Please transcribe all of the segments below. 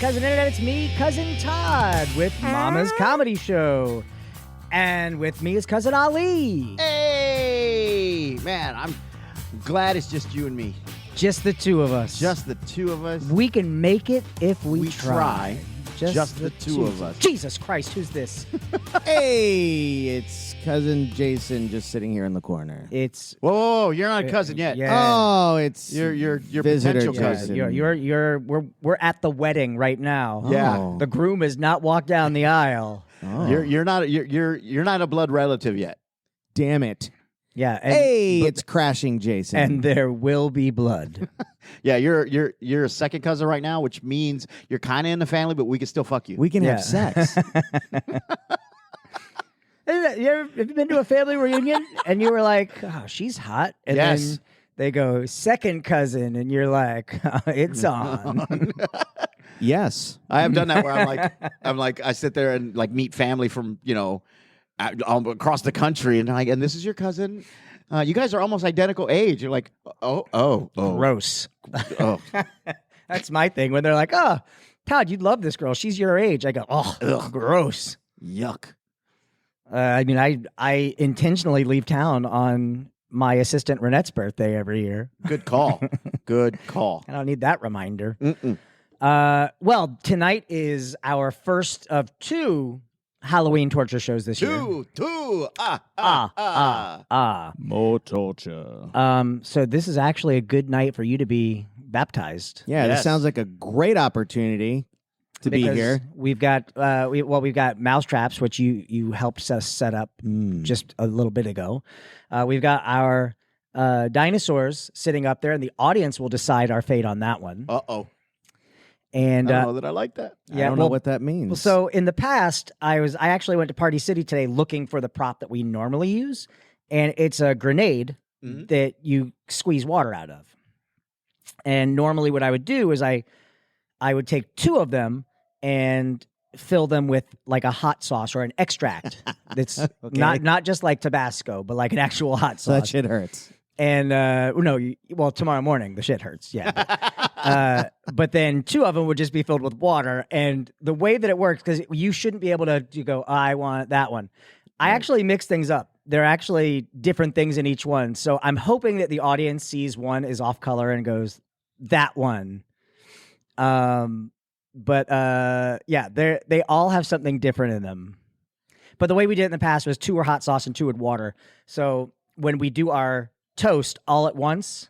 Cousin Internet. It's me, Cousin Todd, with Mama's Comedy Show. And with me is Cousin Ali. Hey, man, I'm glad it's just you and me. Just the two of us. Just the two of us. We can make it if we try. Just the two of us. Jesus Christ, who's this? Hey, it's Cousin Jason just sitting here in the corner. It's Whoa, you're not a cousin yet. yeah. Oh, it's You're visitor potential Yeah, cousin. we're at the wedding right now. Yeah. Oh. The groom has not walked down the aisle. Oh. You're not a blood relative yet. Damn it. Yeah. And, Hey, it's crashing Jason. and there will be blood. Yeah, you're a second cousin right now, which means you're kind of in the family, but we can still fuck you. we can Yeah. have sex. Have you been to a family reunion and you were like, oh, she's hot? And Yes. then they go, second cousin, and you're like, it's on. Yes. I have done that where I'm like I sit there and like meet family from across the country, and this is your cousin. You guys are almost identical age. You're like, oh, Gross. oh. That's my thing when they're like, oh, Todd, you'd love this girl. She's your age. I go, oh, Ugh. gross. Yuck. I mean, I intentionally leave town on my assistant Renette's birthday every year. Good call. Good call. I don't need that reminder. Mm-mm. Well, tonight is our first of two Halloween torture shows this year. Two. More torture. So this is actually a good night for you to be baptized. Yeah, Yes. this sounds like a great opportunity to be Because here. We've got we've got mousetraps, which you helped us set up just a little bit ago. We've got our dinosaurs sitting up there, and the audience will decide our fate on that one. Uh-oh. And I don't know that I like that. yeah, I don't know well- what that means. well, so in the past, I actually went to Party City today looking for the prop that we normally use, and it's a grenade Mhm. that you squeeze water out of. And normally, what I would do is I would take two of them and fill them with like a hot sauce or an extract that's Okay. not just like Tabasco, but like an actual hot So that sauce. shit hurts. And well, tomorrow morning the shit hurts. Yeah. But then two of them would just be filled with water. And the way that it works, because you shouldn't be able to go, I want that one. I actually mix things up. There are actually different things in each one. So I'm hoping that the audience sees one is off color and goes, that one. But yeah, they all have something different in them. But the way we did it in the past was two were hot sauce and two were water. So when we do our toast all at once,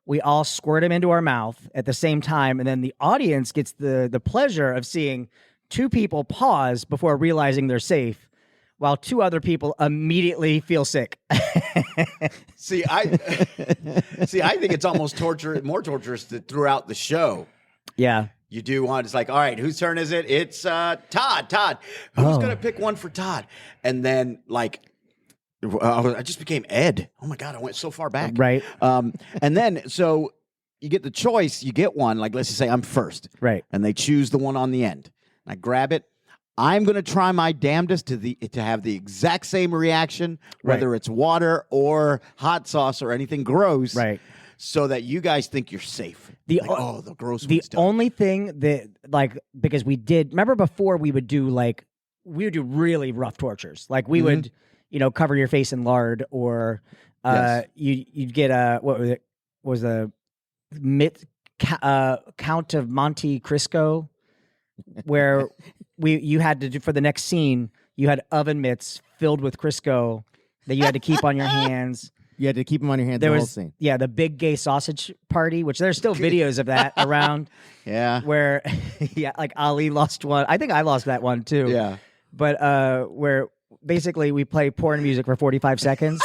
we all squirt them into our mouth at the same time, and then the audience gets the pleasure of seeing two people pause before realizing they're safe, while two other people immediately feel sick. See, I think it's almost more torturous throughout the show. Yeah. You do one. It's like, all right, whose turn is it? It's Todd. Todd, who's gonna pick one for Todd? And then like, I just became Ed. Oh my god, I went so far back. Right. And then so you get the choice. You get one. Like, let's just say I'm first, Right. and they choose the one on the end. And I grab it. I'm gonna try my damnedest to have the exact same reaction, whether it's water or hot sauce or anything gross, Right. so that you guys think you're safe. The Like, o- the gross The one's done. only thing that, like, because we did, remember before we would do really rough tortures. Like we would, cover your face in lard, or Yes. you'd get what was it? Was a Count of Monte Cristo, where you had to do for the next scene. You had oven mitts filled with Crisco that you had to keep on your hands. You had to keep them on your hands There the whole was scene. the big gay sausage party, which there's still videos of that around. Yeah. Where like Ali lost one. I think I lost that one too. Yeah. But where basically we play porn music for 45 seconds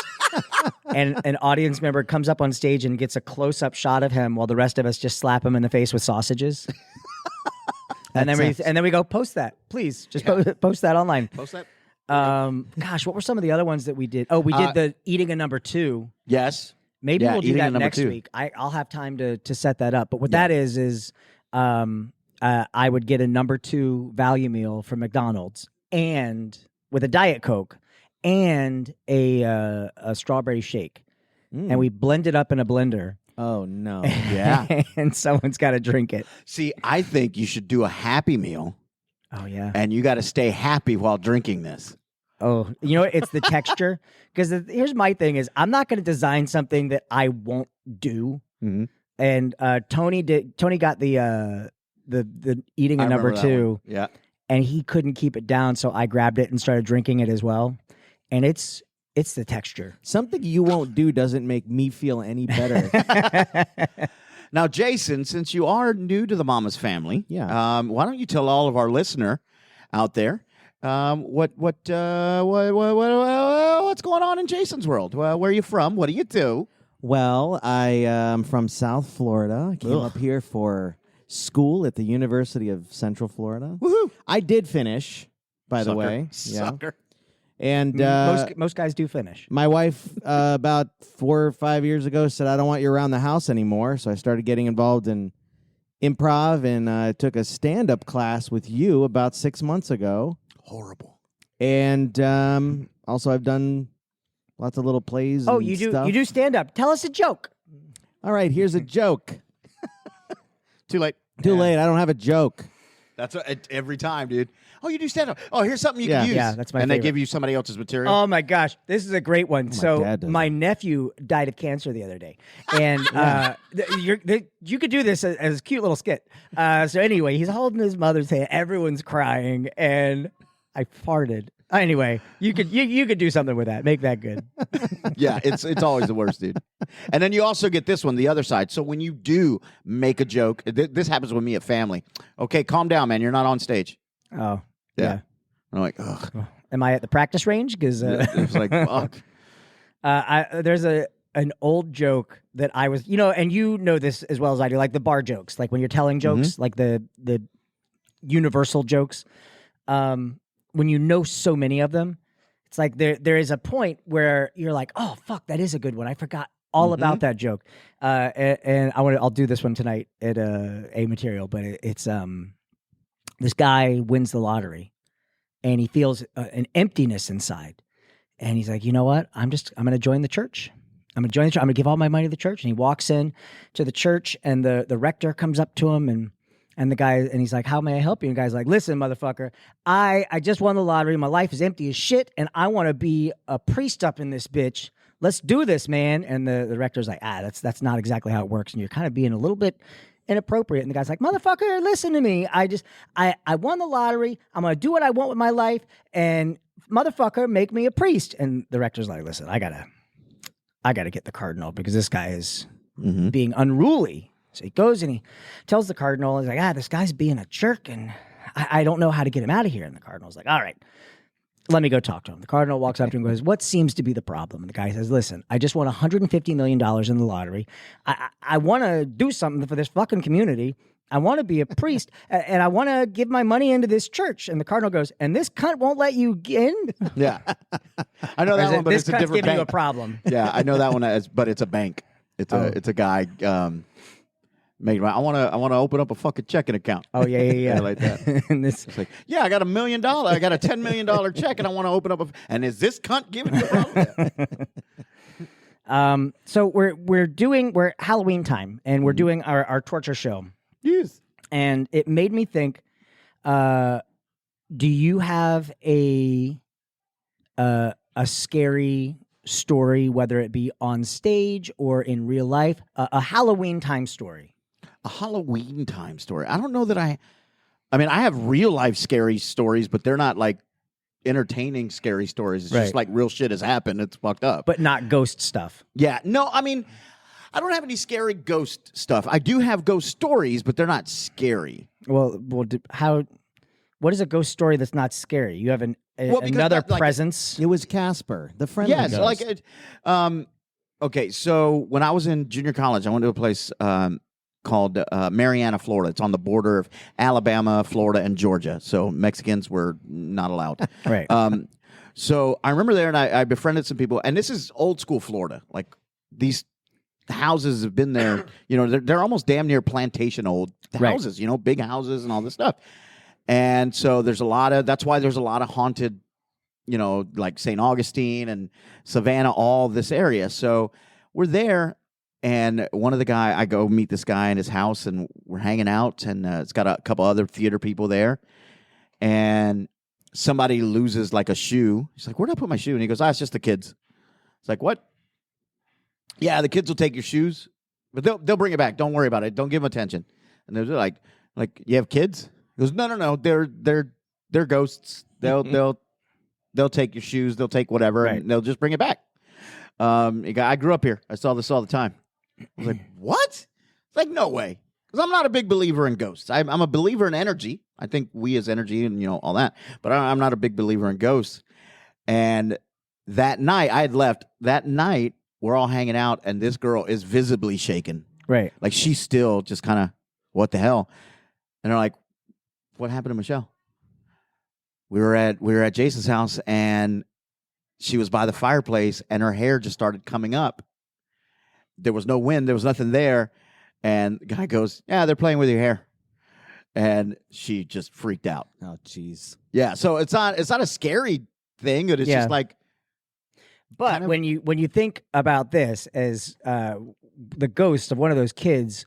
and an audience member comes up on stage and gets a close-up shot of him while the rest of us just slap him in the face with sausages. and then we go, post that, please. Just post that online. Post that. Gosh, what were some of the other ones that we did? Oh, we did the eating a number 2. Yes. Maybe Yeah, we'll do eating a that number next 2. week. I'll have time to set that up. But what that is I would get a number 2 value meal from McDonald's and with a Diet Coke and a strawberry shake, and we blend it up in a blender. Oh no. Yeah. and someone's got to drink it. See, I think you should do a Happy Meal, Oh yeah. and you got to stay happy while drinking this. Oh, you know what? It's the texture. Because here's my thing: is I'm not going to design something that I won't do. Mm-hmm. And Tony got the eating a number two, Yeah. and he couldn't keep it down, so I grabbed it and started drinking it as well. And it's the texture. Something you won't do doesn't make me feel any better. Now, Jason, since you are new to the Mama's family, Yeah. why don't you tell all of our listener out there what's going on in Jason's world? Where are you from? What do you do? Well, I am from South Florida. I came Ugh. up here for school at the University of Central Florida. Woohoo! I did finish, by the Sucker. way. Yeah. Sucker. And Most guys do finish. my wife, about 4 or 5 years ago, said, I don't want you around the house anymore. So I started getting involved in improv, and I took a stand-up class with you about 6 months ago. Horrible. And also I've done lots of little plays Oh, and you do stuff. you do stand up. Tell us a joke. All right, here's a joke. Too late. Too late. I don't have a joke. That's every time, dude. Oh, you do stand up. Oh, here's something you Yeah. can use. Yeah, that's my And they favorite. give you somebody else's material. Oh my gosh, this is a great one. So dad does my nephew died of cancer the other day, and you could do this as a cute little skit. So anyway, he's holding his mother's hand. Everyone's crying, and I farted. Anyway, you could do something with that. Make that good. Yeah, it's always the worst, dude. And then you also get this one, the other side. So when you do make a joke, this happens with me at family. Okay, calm down, man. You're not on stage. Oh Yeah. I'm like, ugh. Am I at the practice range? Because It's like, fuck. there's an old joke that I was, and you know this as well as I do, like the bar jokes, like when you're telling jokes, like the universal jokes. When you know so many of them, it's like there is a point where you're like, oh fuck, that is a good one. I forgot all about that joke. And I'll do this one tonight at a material, but it's this guy wins the lottery, and he feels an emptiness inside, and he's like, you know what? I'm going to join the church. I'm going to join the church. I'm going to give all my money to the church. And he walks in to the church, and the rector comes up to him, and the guy, and he's like, how may I help you? And the guy's like, listen, motherfucker, I just won the lottery. My life is empty as shit, and I want to be a priest up in this bitch. Let's do this, man. And the rector's like, that's not exactly how it works. And you're kind of being a little bit inappropriate. And the guy's like, motherfucker, listen to me. I won the lottery. I'm going to do what I want with my life. And motherfucker, make me a priest. And the rector's like, listen, I gotta get the cardinal because this guy is being unruly. So he goes and he tells the cardinal, he's like, this guy's being a jerk, and I don't know how to get him out of here. And the cardinal's like, all right, let me go talk to him. The cardinal walks up to him and goes, what seems to be the problem? And the guy says, listen, I just won $150 million in the lottery. I want to do something for this fucking community. I want to be a priest, and I want to give my money into this church. And the cardinal goes, and this cunt won't let you in? Yeah. I know that one, but this it's a cunt's different giving you a bank. problem. Yeah, I know that one, but it's a bank. It's a guy making. I want to open up a fucking checking account. Oh, yeah. I like that. And this, It's like, yeah, I got $1 million. I got a $10 million check, and I want to open up and is this cunt giving me a problem? so we're Halloween time, and we're doing our torture show. Yes. And it made me think, do you have a scary story, whether it be on stage or in real life, a Halloween time story? A Halloween time story. I don't know that I mean, I have real life scary stories, but they're not like entertaining scary stories. It's just Right. like real shit has happened. It's fucked up. But not ghost stuff. Yeah, no, I mean, I don't have any scary ghost stuff. I do have ghost stories, but they're not scary. Well, what is a ghost story that's not scary? You have Well, because another that, like, presence. It was Casper, the friendly Yes, ghost. like, okay, so when I was in junior college, I went to a place called Marianna, Florida. It's on the border of Alabama, Florida, and Georgia. So Mexicans were not allowed. Right. So I remember there, and I befriended some people, and this is old school Florida. Like these houses have been there, they're almost damn near plantation old Right. houses, big houses and all this stuff. And so that's why there's a lot of haunted, like St. Augustine and Savannah, all this area. So we're there, And one of the I go meet this guy in his house, and we're hanging out, and it's got a couple other theater people there. And somebody loses like a shoe. He's like, "Where'd I put my shoe?" And he goes, "It's just the kids." It's like, "What?" "Yeah, the kids will take your shoes, but they'll bring it back. Don't worry about it. Don't give them attention." And they're like, "You have kids?" He goes, "No. They're ghosts. They'll take your shoes. They'll take whatever, Right. and they'll just bring it back." I grew up here. I saw this all the time. I was like, "What?" It's like, no way. Because I'm not a big believer in ghosts. I'm a believer in energy. I think we as energy and all that. But I'm not a big believer in ghosts. And that night, I had left. That night, we're all hanging out, and this girl is visibly shaken. Right. Like she's still just kind of, what the hell? And they're like, "What happened to Michelle?" We were at Jason's house, and she was by the fireplace, and her hair just started coming up. There was no wind. There was nothing there. And the guy goes, "Yeah, they're playing with your hair." And she just freaked out. Oh, jeez. Yeah, so it's not a scary thing, but it's Yeah. just like, But kind of- when you think about this as the ghost of one of those kids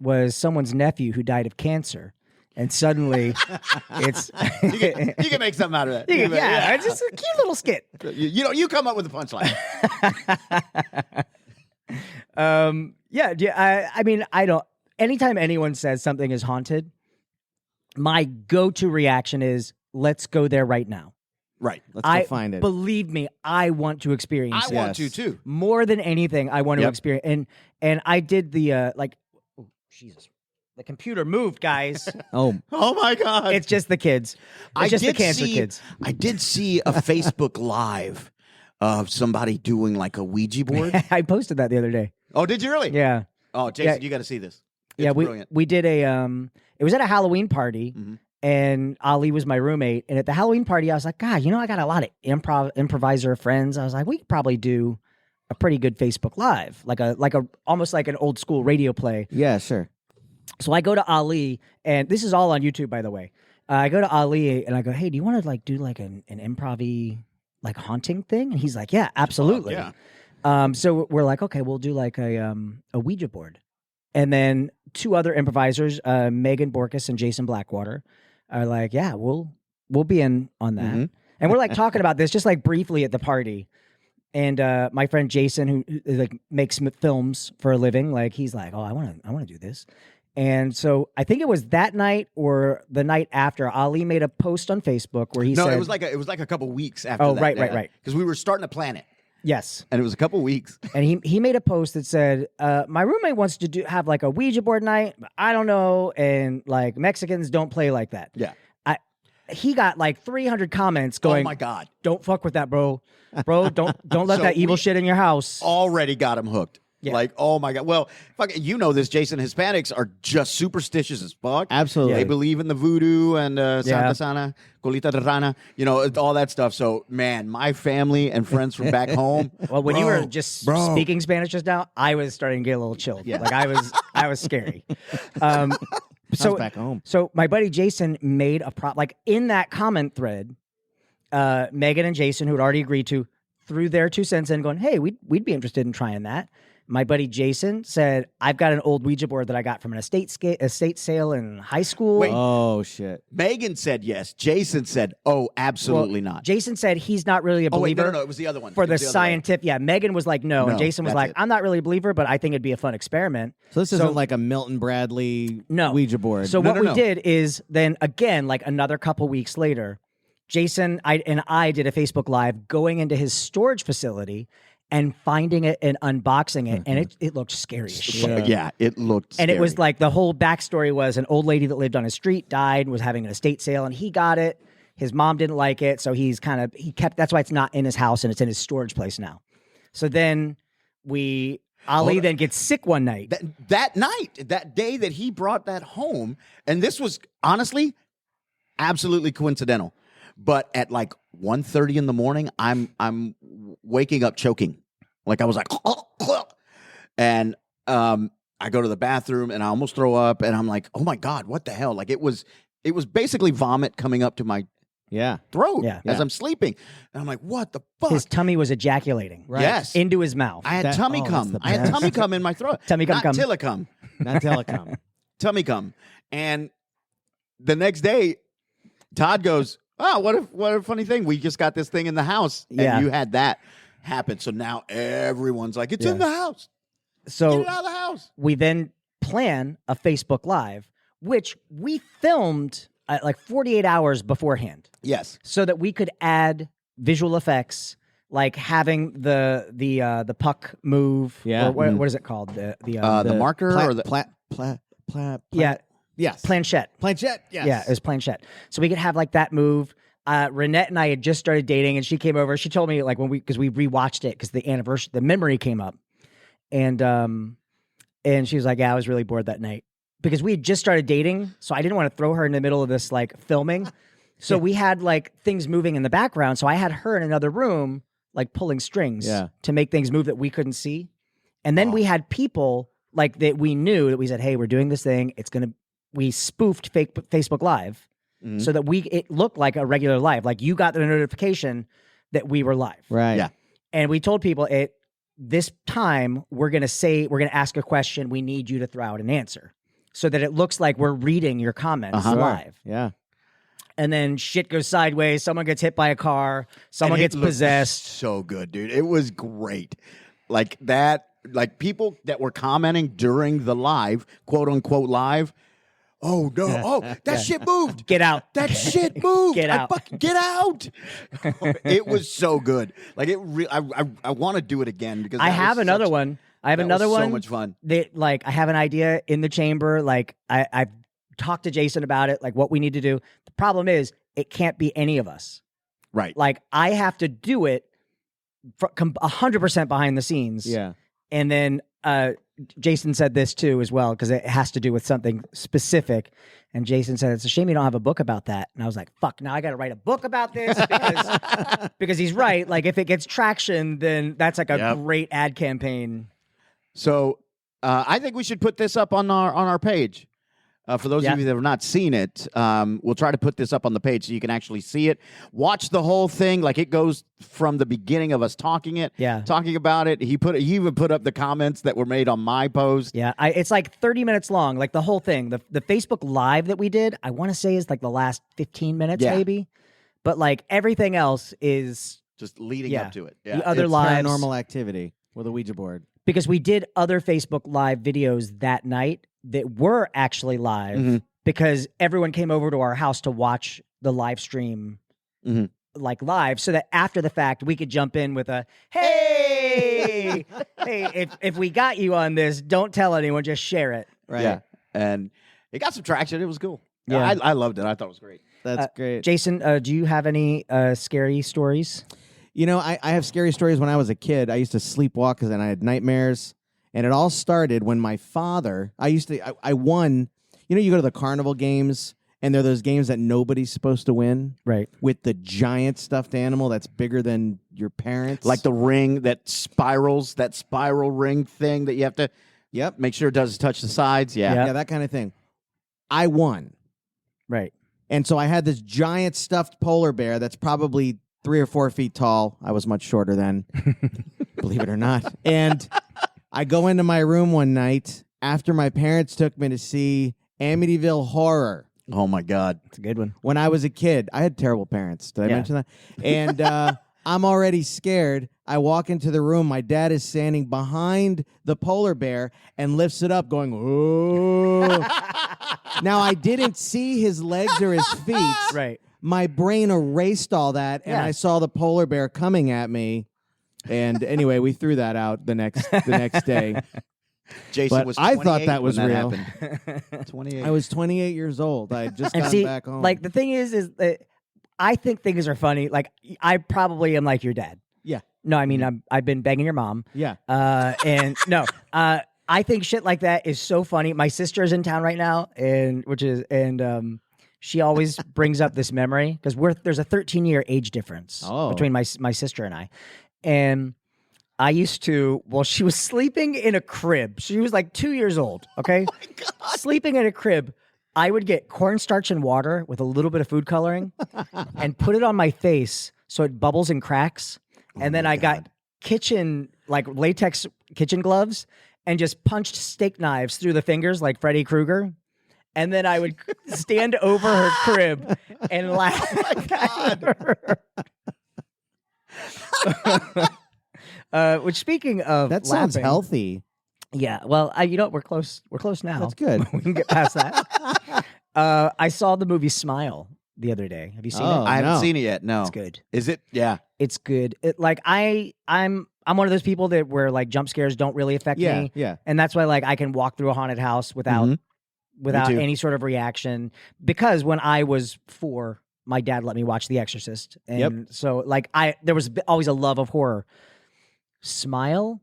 was someone's nephew who died of cancer, and suddenly it's you can make something out of that. yeah, it's just a cute little skit. You come up with a punchline. I mean, I don't. Anytime anyone says something is haunted, my go-to reaction is, "Let's go there right now." Right. Let's go find it. Believe me, I want to experience I it. want to too. More than anything, I want to Yep. experience. And I did the oh, Jesus, the computer moved, guys. Oh, Oh my God. It's just the kids. It's just the cancer kids. I did see a Facebook Live of somebody doing like a Ouija board. I posted that the other day. Oh, did you really? Yeah, Oh, Jason, Yeah. you got to see this. It's yeah. brilliant. We did a It was at a Halloween party. Mhm. And Ali was my roommate. And at the Halloween party, I was like, God, I got a lot of improviser friends. I was like, we could probably do a pretty good Facebook Live, like a almost like an old school radio play. yeah, sure. So I go to Ali, and this is all on YouTube, by the way. I go to Ali and I go, "Hey, do you want to do an improv-y like haunting thing?" And he's like, "Yeah, absolutely." yeah. So we're like, "Okay, we'll do like a Ouija board," and then two other improvisers, Megan Borkus and Jason Blackwater, are like, "Yeah, we'll be in on that." Mhm. And we're like talking about this just like briefly at the party. And my friend Jason, who like makes films for a living, like he's like, "Oh, I want to do this." And so I think it was that night or the night after, Ali made a post on Facebook where he No, said, it was like a couple weeks after Oh, that. right. Because we were starting to plan it, yes. and it was a couple weeks. And he made a post that said, "My roommate wants to have like a Ouija board night, but I don't know, and like Mexicans don't play like that." Yeah. He got like 300 comments going, Oh my God. "Don't fuck with that, bro. Bro, don't let So that evil we- shit in your house." Already got him hooked. Yeah. Like, oh my God. Well, you know this, Jason. Hispanics are just superstitious as fuck. Absolutely. They believe in the voodoo and Santa Yeah. Sana, Colita de Rana, all that stuff. So, man, my family and friends from back home. Well, when you Bro, were just bro. speaking Spanish just now, I was starting to get a little chilled. Yeah. Like I was scary. So So back home. So my buddy Jason made a like in that comment thread, Megan and Jason, who had already agreed to, threw their 2 cents in, going, "Hey, we'd be interested in trying that." My buddy Jason said, "I've got an old Ouija board that I got from an estate sale in high school." Wait. Oh, shit. Megan said yes. Jason said, oh, absolutely not. Jason said he's not really a Oh, wait, believer no. It was the other one. for It the was other one. scientific. Yeah, Megan was like, no, No, and Jason was that's like, it. "I'm not really a believer, but I think it'd be a fun experiment." So this isn't like a Milton Bradley No. Ouija board. So No, what no, we no. did is then again, like another couple weeks later, Jason and I did a Facebook Live going into his storage facility and finding it and unboxing it, and it looked scary as shit. Yeah, it looked And it was scary. like the whole backstory was an old lady that lived on his street died, was having an estate sale, and he got it. His mom didn't like it, so he kept. That's why it's not in his house and it's in his storage place now. So then Ali then gets sick one night. that night, that day that he brought that home, and this was honestly absolutely coincidental. But at like 1:30 in the morning, I'm waking up choking, like I was like, and I go to the bathroom and I almost throw up, and I'm like, oh my God, what the hell? Like it was basically vomit coming up to my Yeah. throat Yeah. as Yeah. I'm sleeping. And I'm like, what the fuck? His tummy was ejaculating Right. Yes. into his mouth. I had That- tummy oh, that's cum. the I had best. tummy cum in my throat. Tummy cum Not cum. Tillicum. Not telecom. Tummy cum. And the next day, Todd goes, oh, what a funny thing. We just got this thing in the house. Yeah. And you had that happen. So now everyone's like, it's in the house. Get So it out of the house. we then plan a Facebook Live, which we filmed like 48 hours beforehand, Yes. so that we could add visual effects, like having the puck move. Yeah. Or what is it called? The marker or the yeah, Yes. planchette. Planchette. Yes. Yeah, it was planchette. So we could have like that move. Renette and I had just started dating, and she came over. She told me like because we rewatched it because the memory came up, and she was like, "Yeah, I was really bored that night because we had just started dating, so I didn't want to throw her in the middle of this like filming. So we had like things moving in the background. So I had her in another room like pulling strings to make things move that we couldn't see, and then we had people like that we knew that we said, "Hey, we're doing this thing. We spoofed Facebook Live." Mhm. So that it looked like a regular live, like you got the notification that we were live, Right. Yeah. and we told people this time we're gonna ask a question. We need you to throw out an answer, so that it looks like we're reading your comments Uh-huh. live. Yeah. And then shit goes sideways. Someone gets hit by a car. Someone And it gets looked possessed. So good, dude. It was great. Like that, like people that were commenting during the live, quote unquote live. Oh no! Oh, that shit moved. Get out. That shit moved. Get out. Get out. It was so good. Like it. I want to do it again because I that have was another such- one. I have that another was one. So much fun. That like I have an idea in the chamber. Like I've talked to Jason about it. Like what we need to do. The problem is it can't be any of us. Right. Like I have to do it 100% behind the scenes. Yeah. And then Jason said this too as well, because it has to do with something specific. And Jason said, it's a shame you don't have a book about that. And I was like, fuck, now I got to write a book about this because he's right. Like if it gets traction, then that's like a Yep. great ad campaign. So I think we should put this up on our page. For those Yeah. of you that have not seen it, we'll try to put this up on the page so you can actually see it. Watch the whole thing. Like it goes from the beginning of us talking about it. He even put up the comments that were made on my post. Yeah, it's like 30 minutes long, like the whole thing. The Facebook Live that we did, I want to say is like the last 15 minutes Yeah. maybe. But like everything else is Just leading Yeah. up to it. the other It's lives. paranormal activity with a Ouija board. Because we did other Facebook Live videos that night that were actually live Mhm. because everyone came over to our house to watch the live stream Mhm. like live, so that after the fact we could jump in with a hey hey, if we got you on this, don't tell anyone, just share it. Right. Yeah. And it got some traction. It was cool. Yeah. I loved it. I thought it was great. That's great. Jason, do you have any scary stories? You know, I have scary stories when I was a kid. I used to sleepwalk and I had nightmares. And it all started when my father, I won, you go to the carnival games and there are those games that nobody's supposed to win Right. with the giant stuffed animal that's bigger than your parents. Like the ring that spirals, that spiral ring thing that you have to make sure it doesn't touch the sides. Yeah. Yeah. yeah, that kind of thing. I won. Right. And so I had this giant stuffed polar bear that's probably 3 or 4 feet tall. I was much shorter then, believe it or not. And I go into my room one night after my parents took me to see Amityville Horror. Oh my God. It's a good one. When I was a kid, I had terrible parents. Did I Yeah. mention that? And I'm already scared. I walk into the room. My dad is standing behind the polar bear and lifts it up, going, "Oh!" Now, I didn't see his legs or his feet. Right. My brain erased all that, and Yeah. I saw the polar bear coming at me. And anyway, we threw that out the next day. Jason But was I thought 28 that was when real. happened. 28. I was 28 years old. I had just And gotten see, back home. like the thing is that I think things are funny. Like I probably am like your dad. Yeah. No, I mean I've been banging your mom. yeah. And no, I think shit like that is so funny. My sister's in town right now, and she always brings up this memory because there's a 13-year age difference between my sister and I, and I used to. Well, she was sleeping in a crib. She was like 2 years old. Okay, sleeping in a crib. I would get cornstarch and water with a little bit of food coloring and put it on my face so it bubbles and cracks. And then I got kitchen, like latex kitchen gloves and just punched steak knives through the fingers like Freddy Krueger. And then I would stand over her crib and laugh. Which speaking of That sounds laughing, healthy. Yeah, well, you know what? We're close. We're close now. That's good. We can get past that. I saw the movie Smile the other day. Have you seen Oh, it? I haven't no. seen it yet. No. It's good. Is it? Yeah. It's good. I'm one of those people that where like jump scares don't really affect me, Yeah. and that's why like I can walk through a haunted house without Mhm. without too. any sort of reaction. Because when I was 4, my dad let me watch The Exorcist, and so like there was always a love of horror. Smile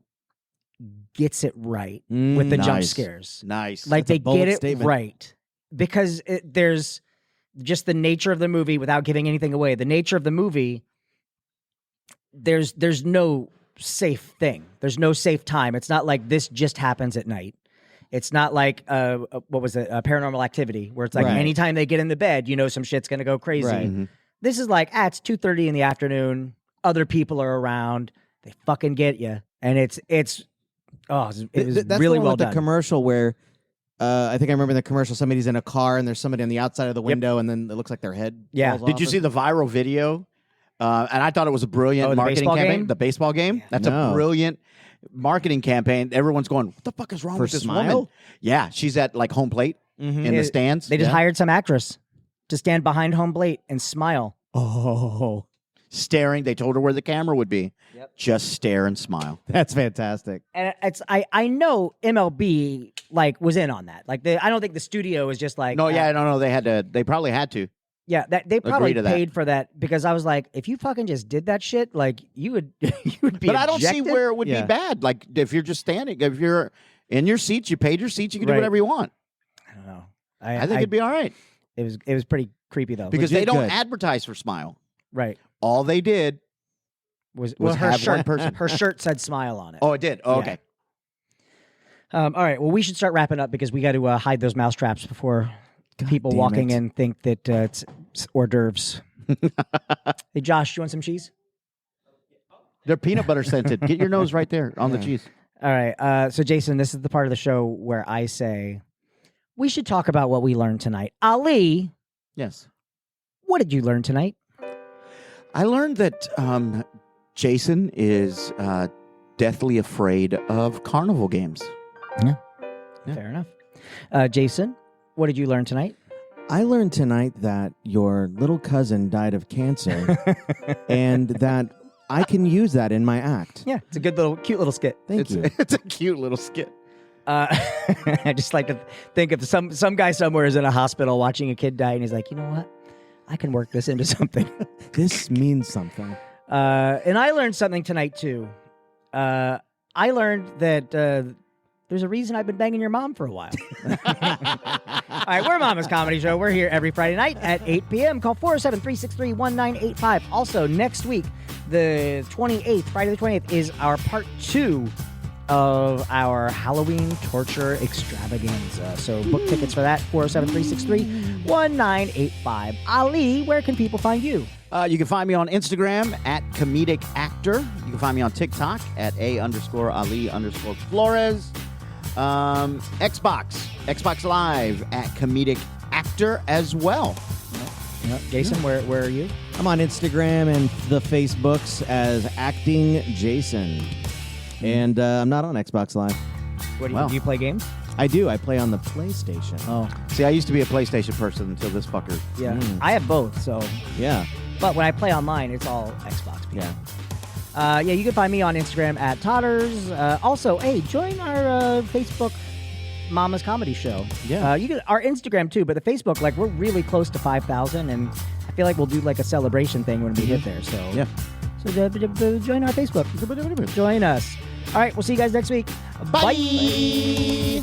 gets it right with the jump Nice. scares. Nice. Like That's a they bold get it statement. right because there's just the nature of the movie without giving anything away. The nature of the movie, there's no safe thing. There's no safe time. It's not like this just happens at night. It's not like what was it, Paranormal Activity, where it's like Right. anytime they get in the bed, you know some shit's gonna go crazy. Right. Mhm. This is like it's 2:30 in the afternoon. Other people are around. They fucking get you, and it was That's really the one well with done. The commercial where I think I remember in the commercial somebody's in a car and there's somebody on the outside of the window and then it looks like their head. Yeah. falls Did off you or- see the viral video? And I thought it was a brilliant the marketing baseball campaign. game? The baseball game. That's No. a brilliant marketing campaign. Everyone's going, "What the fuck is wrong For with this Smile? woman?" Yeah, she's at like home plate Mhm. in the It- stands. They just Yeah. hired some actress to stand behind home plate and smile. Oh, staring. They told her where the camera would be. Yep. Just stare and smile. that's fantastic. And I know MLB like was in on that. Like I don't think the studio was just like No, yeah, I don't know. They probably had to. yeah that they probably to that. paid for that because I was like if you fucking just did that shit like you would you would be But I don't see ejected. where it would Yeah. be bad. Like if you're just standing, if you're in your seats, you paid your seats, you can do Right. whatever you want. I don't know. I think it'd be all right it was pretty creepy though because they legit don't good. advertise for Smile. right All they did was was her have shirt one person. her shirt said smile on it. Oh, it did. Oh, Yeah. okay. All right. Well, we should start wrapping up because we got to hide those mouse traps before God people damn walking it. in think that it's hors d'oeuvres. Hey, Josh, you want some cheese? They're peanut butter scented. Get your nose right there on the Yeah. cheese. All right. So, Jason, this is the part of the show where I say we should talk about what we learned tonight. Ali, Yes. what did you learn tonight? I learned that Jason is deathly afraid of carnival games. Yeah. Fair enough. Jason, what did you learn tonight? I learned tonight that your little cousin died of cancer and that I can use that in my act. Yeah, it's a good little, cute little skit. Thank you. It's a cute little skit. I just like to think of some guy somewhere is in a hospital watching a kid die, and he's like, you know what? I can work this into something. This means something. And I learned something tonight too. I learned that there's a reason I've been banging your mom for a while. All right, we're Mama's Comedy Show. We're here every Friday night at 8 p.m. Call 407-363-1985. Also, next week, the 28th, Friday the 28th, is our part 2 of our Halloween torture extravaganza. So book tickets for that, 407-363-1985. Ali, where can people find you? You can find me on Instagram at Comedic Actor. You can find me on TikTok at A_Ali_Flores. Xbox Live at Comedic Actor as well. Jason, where are you? I'm on Instagram and the Facebooks as Acting Jason. And I'm not on Xbox Live. What do you, Wow. do you play games? I do. I play on the PlayStation. Oh, See, I used to be a PlayStation person until this fucker. yeah. Mm. I have both, so. Yeah. But when I play online, it's all Xbox. Yeah. Yeah, you can find me on Instagram at Totters. Also, hey, join our Facebook Mama's Comedy Show. Yeah. You can our Instagram too, but the Facebook, like we're really close to 5,000, and I feel like we'll do like a celebration thing when we hit there. So Yeah. So join our Facebook. Join us. All right, we'll see you guys next week. Bye.